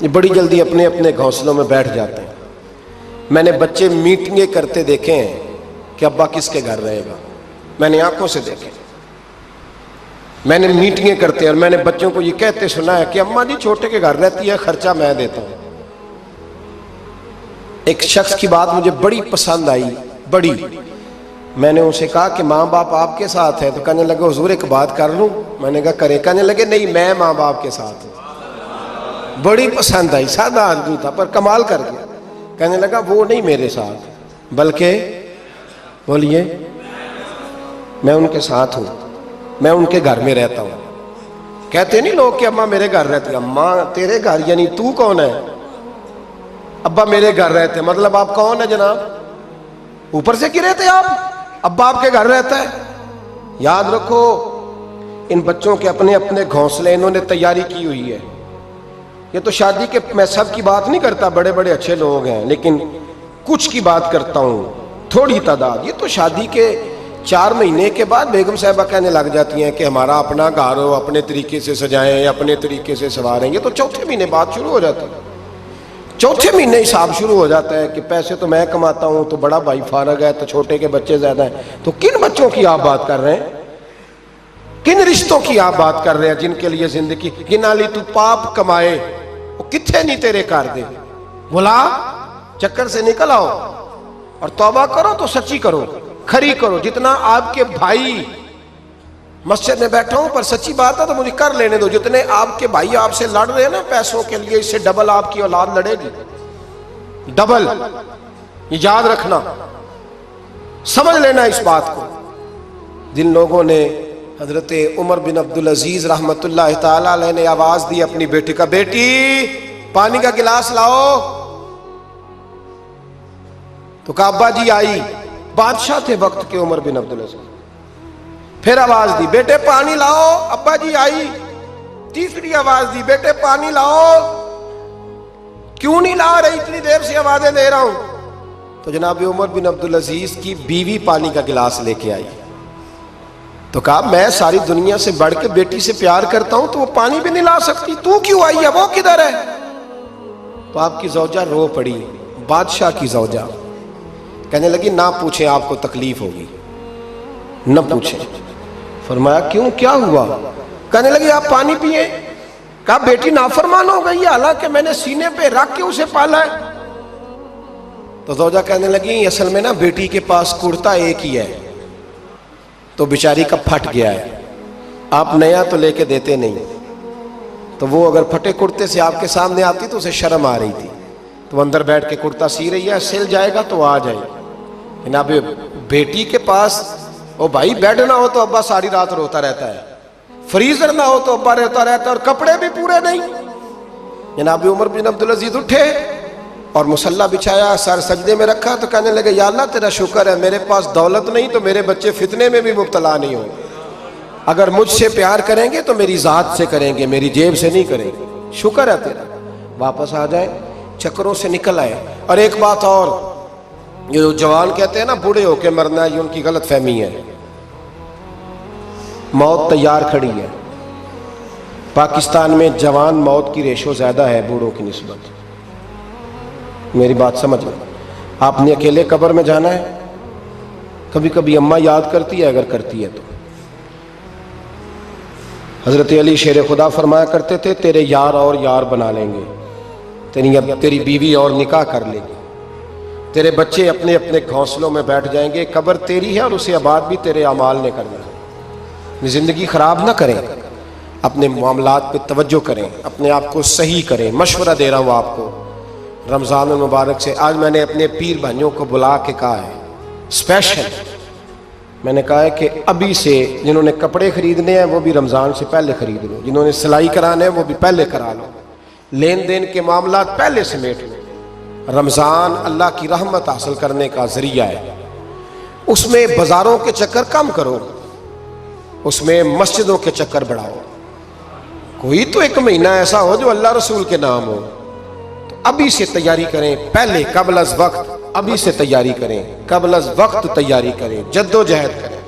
یہ بڑی جلدی اپنے اپنے گھونسلوں میں بیٹھ جاتے ہیں۔ میں نے بچے میٹنگیں کرتے دیکھے ہیں کہ ابا کس کے گھر رہے گا، میں نے آنکھوں سے دیکھے، میں نے میٹنگیں کرتے ہیں اور میں نے بچوں کو یہ کہتے سنا ہے کہ اماں جی چھوٹے کے گھر رہتی ہے، خرچہ میں دیتا ہوں۔ ایک شخص کی بات مجھے بڑی پسند آئی، بڑی، میں نے اسے کہا کہ ماں باپ آپ کے ساتھ ہے، تو کہنے لگے حضور ایک بات کر لوں؟ میں نے کہا کرے، کہنے لگے نہیں میں ماں باپ کے ساتھ ہوں۔ بڑی پسند آئی، سادہ آدمی تھا پر کمال کر گیا، کہنے لگا وہ نہیں میرے ساتھ بلکہ، بولیے، میں ان کے ساتھ ہوں، میں ان کے گھر میں رہتا ہوں۔ کہتے نہیں لوگ کہ اماں میرے گھر رہتی ہے، اماں تیرے گھر یعنی تو کون ہے؟ ابا میرے گھر رہتے، مطلب آپ کون ہے جناب؟ اوپر سے گرے تھے آپ؟ ابا آپ کے گھر رہتا ہے؟ یاد رکھو، ان بچوں کے اپنے اپنے گھونسلے انہوں نے تیاری کی ہوئی ہے۔ یہ تو شادی کے، میں سب کی بات نہیں کرتا، بڑے بڑے اچھے لوگ ہیں، لیکن کچھ کی بات کرتا ہوں، تھوڑی تعداد۔ یہ تو شادی کے 4 مہینے کے بعد بیگم صاحبہ کہنے لگ جاتی ہیں کہ ہمارا اپنا گھر ہو، اپنے طریقے سے سجائیں، اپنے طریقے سے سنواریں۔ یہ تو چوتھے مہینے بات شروع ہو جاتی ہے، چوتھے مہینے حساب شروع ہو جاتا ہے کہ پیسے تو میں کماتا ہوں، تو بڑا بھائی فارغ ہے، تو چھوٹے کے بچے زیادہ ہیں۔ تو کن بچوں کی آپ بات کر رہے ہیں؟ کن رشتوں کی آپ بات کر رہے ہیں جن کے لیے زندگی گنا لی؟ تو پاپ کمائے وہ کتنے نہیں تیرے کر دے، بلا چکر سے نکل آؤ اور توبہ کرو تو سچی کرو، کھری کرو۔ جتنا آپ کے بھائی، مسجد میں بیٹھا ہوں پر سچی بات ہے تو مجھے کر لینے دو، جتنے آپ کے بھائی آپ سے لڑ رہے ہیں نا پیسوں کے لیے، اس سے ڈبل آپ کی اولاد لڑے گی، ڈبل۔ یہ یاد رکھنا، سمجھ لینا اس بات کو۔ جن لوگوں نے، حضرت عمر بن عبدالعزیز رحمت اللہ تعالی علیہ نے آواز دی اپنی بیٹی کا، بیٹی پانی کا گلاس لاؤ، تو کہا ابا جی آئی، بادشاہ تھے وقت کے عمر بن عبدالعزیز۔ پھر آواز دی بیٹے پانی لاؤ، ابا جی آئی۔ تیسری آواز دی بیٹے پانی لاؤ، کیوں نہیں لا رہی، اتنی دیر سے آوازیں دے رہا ہوں۔ تو جناب عمر بن عبدالعزیز کی بیوی پانی کا گلاس لے کے آئی، تو کہا میں ساری دنیا سے بڑھ کے بیٹی سے پیار کرتا ہوں تو وہ پانی بھی نہیں لا سکتی، تو کیوں آئی ہے، وہ کدھر ہے؟ تو آپ کی زوجہ رو پڑی، بادشاہ کی زوجہ، کہنے لگی نہ پوچھیں، آپ کو تکلیف ہوگی، نہ پوچھیں۔ فرمایا کیوں، کیا ہوا؟ کہنے لگی آپ پانی پیئیں۔ کہا بیٹی نافرمان ہو گئی ہے، حالانکہ میں نے سینے پہ رکھ کے اسے پالا ہے۔ تو زوجہ کہنے لگی اصل میں نا بیٹی کے پاس کرتا ایک ہی ہے، تو بیچاری کا پھٹ گیا ہے، آپ نیا تو لے کے دیتے نہیں، تو وہ اگر پھٹے کرتے سے آپ کے سامنے آتی تو اسے شرم آ رہی تھی، تو اندر بیٹھ کے کرتا سی رہی ہے، سل جائے گا تو آ جائے۔ جناب بیٹی کے پاس، او بھائی بیڈ نہ ہو تو ابا ساری رات روتا رہتا ہے، فریزر نہ ہو تو ابا روتا رہتا ہے، اور کپڑے بھی پورے نہیں۔ جناب عمر بن عبدالعزیز اٹھے اور مصلی بچھایا، سر سجدے میں رکھا، تو کہنے لگے یا اللہ تیرا شکر ہے میرے پاس دولت نہیں تو میرے بچے فتنے میں بھی مبتلا نہیں ہوں، اگر مجھ سے پیار کریں گے تو میری ذات سے کریں گے، میری جیب سے نہیں کریں گے، شکر ہے تیرا۔ واپس آ جائیں، چکروں سے نکل آئے۔ اور ایک بات اور، یہ جو جوان کہتے ہیں نا بوڑھے ہو کے مرنا، یہ ان کی غلط فہمی ہے۔ موت تیار کھڑی ہے، پاکستان میں جوان موت کی ریشو زیادہ ہے بوڑھوں کی نسبت، میری بات سمجھ لیں۔ آپ نے اکیلے قبر میں جانا ہے، کبھی کبھی اماں یاد کرتی ہے، اگر کرتی ہے تو۔ حضرت علی شیر خدا فرمایا کرتے تھے تیرے یار اور یار بنا لیں گے، تیری بیوی اور نکاح کر لے گی، تیرے بچے اپنے اپنے گھونسلوں میں بیٹھ جائیں گے، قبر تیری ہے اور اسے آباد بھی تیرے اعمال نے کرنا ہے۔ زندگی خراب نہ کریں، اپنے معاملات پہ توجہ کریں، اپنے آپ کو صحیح کریں۔ مشورہ دے رہا ہوں آپ کو رمضان المبارک سے۔ آج میں نے اپنے پیر بھائیوں کو بلا کے کہا ہے اسپیشل، میں نے کہا ہے کہ ابھی سے جنہوں نے کپڑے خریدنے ہیں وہ بھی رمضان سے پہلے خرید لو، جنہوں نے سلائی کرانے ہیں وہ بھی پہلے کرا لو، لین دین کے معاملات پہلے سمیٹ لو۔ رمضان اللہ کی رحمت حاصل کرنے کا ذریعہ ہے، اس میں بازاروں کے چکر کم کرو، اس میں مسجدوں کے چکر بڑھاؤ۔ کوئی تو ایک مہینہ ایسا ہو جو اللہ رسول کے نام ہو، تو ابھی سے تیاری کریں، پہلے قبل از وقت ابھی سے تیاری کریں، قبل از وقت تیاری کریں، جد و جہد کریں،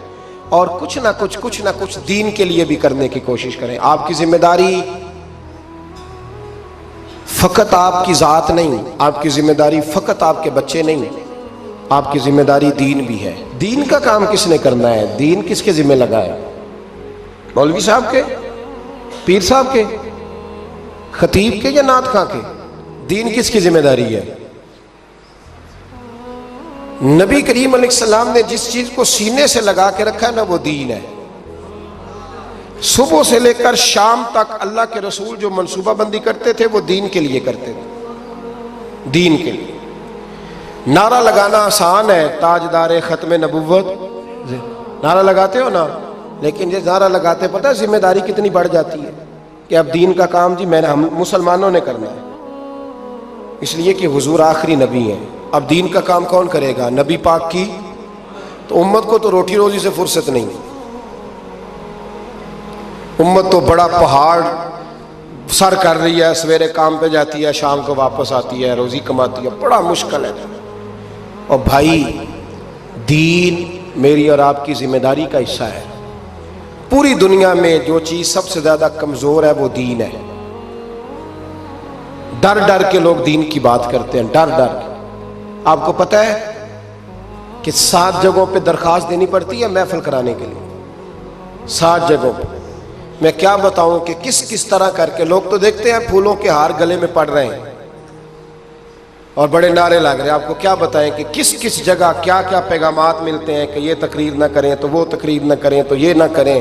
اور کچھ نہ کچھ دین کے لیے بھی کرنے کی کوشش کریں۔ آپ کی ذمہ داری فقط آپ کی ذات نہیں، آپ کی ذمہ داری فقط آپ کے بچے نہیں، آپ کی ذمہ داری دین بھی ہے۔ دین کا کام کس نے کرنا ہے؟ دین کس کے ذمہ لگا ہے؟ مولوی صاحب کے، پیر صاحب کے، خطیب کے یا نعت خواں کے؟ دین کس کی ذمہ داری ہے؟ نبی کریم علیہ السلام نے جس چیز کو سینے سے لگا کے رکھا ہے نا، وہ دین ہے۔ صبح سے لے کر شام تک اللہ کے رسول جو منصوبہ بندی کرتے تھے وہ دین کے لیے کرتے تھے، دین کے لیے۔ نعرہ لگانا آسان ہے، تاجدار ختم نبوت، نعرہ لگاتے ہو نا، لیکن یہ نعرہ لگاتے پتہ ذمہ داری کتنی بڑھ جاتی ہے کہ اب دین کا کام جی ہم مسلمانوں نے کرنا ہے، اس لیے کہ حضور آخری نبی ہیں۔ اب دین کا کام کون کرے گا؟ نبی پاک کی، تو امت کو تو روٹی روزی سے فرصت نہیں، امت تو بڑا پہاڑ سر کر رہی ہے، سویرے کام پہ جاتی ہے، شام کو واپس آتی ہے، روزی کماتی ہے، بڑا مشکل ہے۔ اور بھائی دین میری اور آپ کی ذمہ داری کا حصہ ہے۔ پوری دنیا میں جو چیز سب سے زیادہ کمزور ہے وہ دین ہے۔ ڈر ڈر کے لوگ دین کی بات کرتے ہیں، ڈر ڈر کے۔ آپ کو پتہ ہے کہ 7 جگہوں پہ درخواست دینی پڑتی ہے محفل کرانے کے لیے، 7 جگہوں پہ۔ میں کیا بتاؤں کہ کس طرح کر کے لوگ تو دیکھتے ہیں پھولوں کے ہار گلے میں پڑ رہے ہیں اور بڑے نعرے لگ رہے ہیں، آپ کو کیا بتائیں کہ کس جگہ کیا پیغامات ملتے ہیں کہ یہ تقریر نہ کریں تو وہ تقریر نہ کریں تو یہ نہ کریں۔